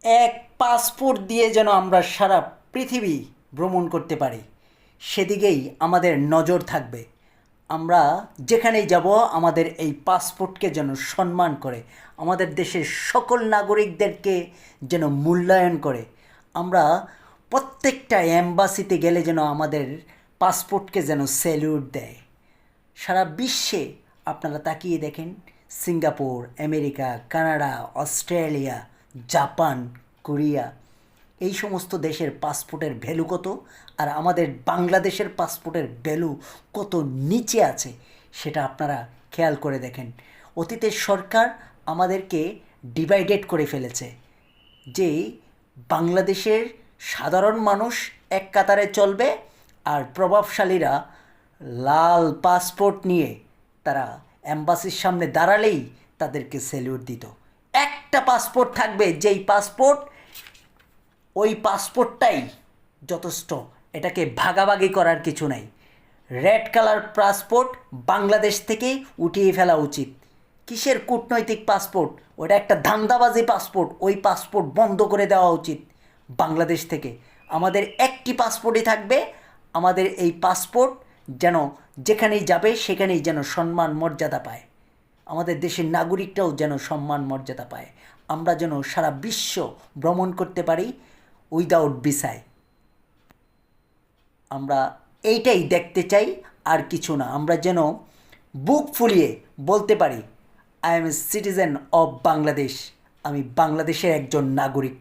এক পাসপোর্ট দিয়ে যেন আমরা সারা পৃথিবী ভ্রমণ করতে পারি, সেদিকেই আমাদের নজর থাকবে। আমরা যেখানেই যাব আমাদের এই পাসপোর্টকে যেন সম্মান করে, আমাদের দেশের সকল নাগরিকদেরকে যেন মূল্যায়ন করে। আমরা প্রত্যেকটা অ্যাম্বাসিতে গেলে যেন আমাদের পাসপোর্টকে যেন স্যালিউট দেয়। সারা বিশ্বে আপনারা তাকিয়ে দেখেন, Singapore, America, Canada, Australia, Japan, Korea, এই সমস্ত দেশের পাসপোর্টের ভ্যালু কত, আর আমাদের বাংলাদেশের পাসপোর্টের ভ্যালু কত নিচে আছে সেটা আপনারা খেয়াল করে দেখেন। অতীতের সরকার আমাদেরকে ডিভাইডেড করে ফেলেছে, যে বাংলাদেশের সাধারণ মানুষ এক কাতারে চলবে আর প্রভাবশালীরা লাল পাসপোর্ট নিয়ে তারা অ্যাম্বাসির সামনে দাঁড়ালেই তাদেরকে স্যালিউট দিত। একটা পাসপোর্ট থাকবে, যেই পাসপোর্ট, ওই পাসপোর্টটাই যথেষ্ট, এটাকে ভাগাভাগি করার কিছু নাই। রেড কালার পাসপোর্ট বাংলাদেশ থেকেই উঠিয়ে ফেলা উচিত। কিসের কূটনৈতিক পাসপোর্ট? ওটা একটা ধান্দাবাজি পাসপোর্ট, ওই পাসপোর্ট বন্ধ করে দেওয়া উচিত বাংলাদেশ থেকে। আমাদের একটি পাসপোর্টই থাকবে, আমাদের এই পাসপোর্ট যেন যেখানেই যাবে সেখানেই যেন সম্মান মর্যাদা পায়, আমাদের দেশের নাগরিকরাও যেন সম্মান মর্যাদা পায়, আমরা যেন সারা বিশ্ব ভ্রমণ করতে পারি উইদাউট ভিসায়। আমরা এইটাই দেখতে চাই, আর কিছু না। আমরা যেন বুক ফুলিয়ে বলতে পারি, I M a citizen of Bangladesh, আমি বাংলাদেশের একজন নাগরিক।